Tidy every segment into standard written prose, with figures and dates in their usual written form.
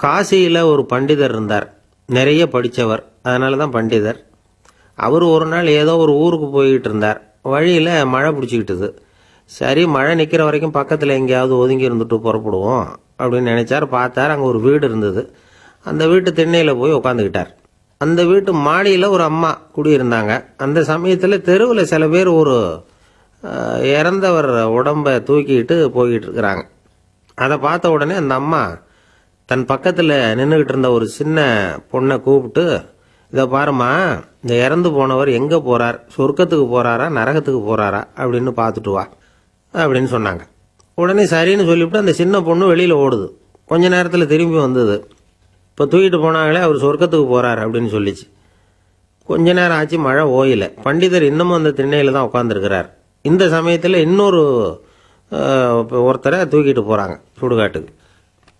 காசியில் ஒரு பண்டிதர் இருந்தார். நிறைய படித்தவர், அதனால தான் பண்டிதர். அவர் ஒரு நாள் ஏதோ ஒரு ஊருக்கு போய்கிட்டு இருந்தார். வழியில் மழை பிடிச்சிக்கிட்டுது. சரி, மழை நிற்கிற வரைக்கும் பக்கத்தில் எங்கேயாவது ஒதுங்கி இருந்துட்டு புறப்படுவோம் அப்படின்னு நினைச்சார். பார்த்தார், அங்கே ஒரு வீடு இருந்தது. அந்த வீட்டு திண்ணையில் போய் உட்காந்துக்கிட்டார். அந்த வீட்டு மாடியில் ஒரு அம்மா குடியிருந்தாங்க. அந்த சமயத்தில் தெருவில் சில பேர் ஒரு இறந்தவர் உடம்பை தூக்கிட்டு போய்கிட்டு இருக்கிறாங்க. அதை பார்த்த உடனே அந்த அம்மா தன் பக்கத்தில் நின்றுக்கிட்டு இருந்த ஒரு சின்ன பொண்ணை கூப்பிட்டு, இதை பாருமா, இந்த இறந்து போனவர் எங்கே போகிறார், சொர்க்கத்துக்கு போகிறாரா நரகத்துக்கு போகிறாரா அப்படின்னு பார்த்துட்டு வா அப்படின்னு சொன்னாங்க. உடனே சரின்னு சொல்லிவிட்டு அந்த சின்ன பொண்ணு வெளியில் ஓடுது. கொஞ்ச நேரத்தில் திரும்பி வந்தது. இப்போ தூக்கிட்டு போனாங்களே, அவர் சொர்க்கத்துக்கு போகிறார் அப்படின்னு சொல்லிச்சு. கொஞ்ச நேரம் ஆச்சு, மழை ஓயல. பண்டிதர் இன்னமும் அந்த திண்ணையில் தான் உட்காந்துருக்கிறார். இந்த சமயத்தில் இன்னொரு ஒருத்தரை தூக்கிட்டு போகிறாங்க சுடுகாட்டுக்கு.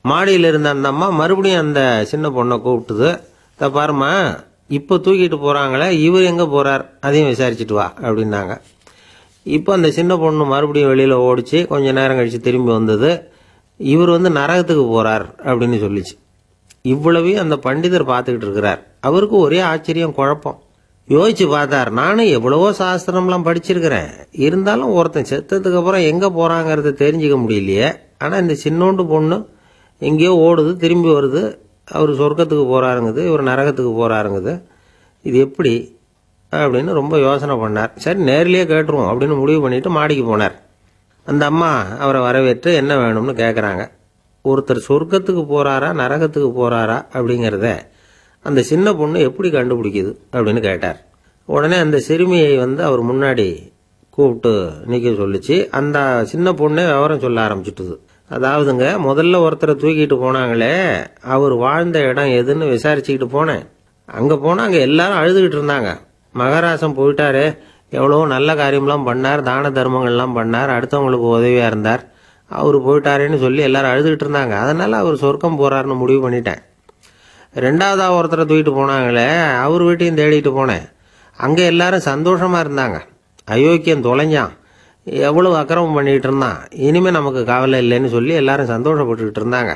மாடியில் இருந்த அந்த அம்மா மறுபடியும் அந்த சின்ன பொண்ணை கூப்பிட்டுது, இதை பாருமா, இப்போ தூக்கிட்டு போகிறாங்களே, இவர் எங்கே போகிறார் அதையும் விசாரிச்சுட்டு வா அப்படின்னாங்க. இப்போ அந்த சின்ன பொண்ணு மறுபடியும் வெளியில் ஓடிச்சு. கொஞ்ச நேரம் கழித்து திரும்பி வந்தது. இவர் நரகத்துக்கு போகிறார் அப்படின்னு சொல்லிச்சு. இவ்வளவையும் அந்த பண்டிதர் பார்த்துக்கிட்டு இருக்கிறார். அவருக்கு ஒரே ஆச்சரியம், குழப்பம். யோசிச்சு பார்த்தார், நானும் எவ்வளவோ சாஸ்திரம்லாம் படிச்சிருக்கிறேன், இருந்தாலும் ஒருத்தன் செத்ததுக்கு அப்புறம் எங்கே போகிறாங்கிறத தெரிஞ்சிக்க முடியலையே. ஆனால் இந்த சின்னோண்டு பொண்ணு எங்கேயோ ஓடுது, திரும்பி வருது, அவர் சொர்க்கத்துக்கு போகிறாருங்குது, இவர் நரகத்துக்கு போகிறாருங்குது, இது எப்படி அப்படின்னு ரொம்ப யோசனை பண்ணார். சரி, நேரிலேயே கேட்டுருவோம் அப்படின்னு முடிவு பண்ணிட்டு மாடிக்கு போனார். அந்த அம்மா அவரை வரவேற்று என்ன வேணும்னு கேட்குறாங்க. ஒருத்தர் சொர்க்கத்துக்கு போகிறாரா நரகத்துக்கு போகிறாரா அப்படிங்கிறத அந்த சின்ன பொண்ணு எப்படி கண்டுபிடிக்குது அப்படின்னு கேட்டார். உடனே அந்த சிறுமியை அவர் முன்னாடி கூப்பிட்டு நிற்க சொல்லிச்சு. அந்த சின்ன பொண்ணே விவரம் சொல்ல ஆரம்பிச்சுட்டுது. அதாவதுங்க, முதல்ல ஒருத்தரை தூக்கிட்டு போனாங்களே, அவர் வாழ்ந்த இடம் எதுன்னு விசாரிச்சுக்கிட்டு போனேன். அங்கே போனால் அங்கே எல்லாரும் அழுதுகிட்டு இருந்தாங்க. மகாராசம் போயிட்டாரு, எவ்வளோ நல்ல காரியம்லாம் பண்ணார், தான தர்மங்கள்லாம் பண்ணார், அடுத்தவங்களுக்கு உதவியாக இருந்தார், அவர் போயிட்டாரேன்னு சொல்லி எல்லாரும் அழுதுகிட்டு இருந்தாங்க. அதனால் அவர் சொர்க்கம் போகிறாருன்னு முடிவு பண்ணிட்டேன். ரெண்டாவதாக ஒருத்தரை தூக்கிட்டு போனாங்களே, அவர் வீட்டையும் தேடிட்டு போனேன். அங்கே எல்லாரும் சந்தோஷமாக இருந்தாங்க. அயோக்கியம் தொலைஞ்சான், எவ்வளவு அக்கிரமம் பண்ணிகிட்டு இருந்தான், இனிமேல் நமக்கு கவலை இல்லைன்னு சொல்லி எல்லாரும் சந்தோஷப்பட்டுக்கிட்டு இருந்தாங்க.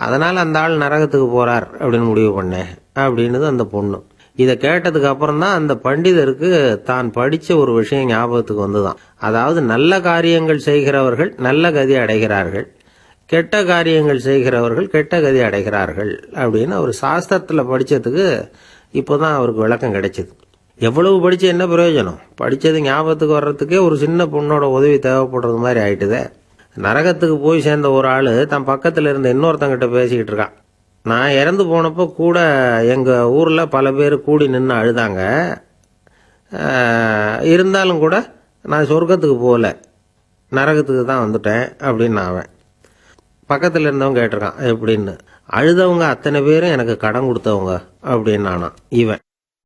அதனால் அந்த ஆள் நரகத்துக்கு போகிறார் அப்படின்னு முடிவு பண்ணேன் அப்படின்னுது அந்த பொண்ணு. இதை கேட்டதுக்கு அப்புறம் தான் அந்த பண்டிதருக்கு தான் படித்த ஒரு விஷயம் ஞாபகத்துக்கு வந்துதான். அதாவது, நல்ல காரியங்கள் செய்கிறவர்கள் நல்ல கதி அடைகிறார்கள், கெட்ட காரியங்கள் செய்கிறவர்கள் கெட்ட கதி அடைகிறார்கள் அப்படின்னு அவர் சாஸ்திரத்தில் படித்ததுக்கு இப்போ தான் அவருக்கு விளக்கம் கிடைச்சிது. எவ்வளவு படித்து என்ன பிரயோஜனம், படித்தது ஞாபகத்துக்கு வர்றதுக்கே ஒரு சின்ன பொண்ணோட உதவி தேவைப்படுறது மாதிரி ஆயிட்டுதே. நரகத்துக்கு போய் சேர்ந்த ஒரு ஆள் தன் பக்கத்தில் இருந்த இன்னொருத்தங்கிட்ட பேசிக்கிட்டு இருக்கான். நான் இறந்து போனப்போ கூட எங்கள் ஊரில் பல பேர் கூடி நின்று அழுதாங்க, இருந்தாலும் கூட நான் சொர்க்கத்துக்கு போகல, நரகத்துக்கு தான் வந்துட்டேன் அப்படின்னு அவன். பக்கத்தில் இருந்தவங்க கேட்டிருக்கான், எப்படின்னு. அழுதவங்க அத்தனை பேரும் எனக்கு கடன் கொடுத்தவங்க அப்படின்னு நானா இவன்.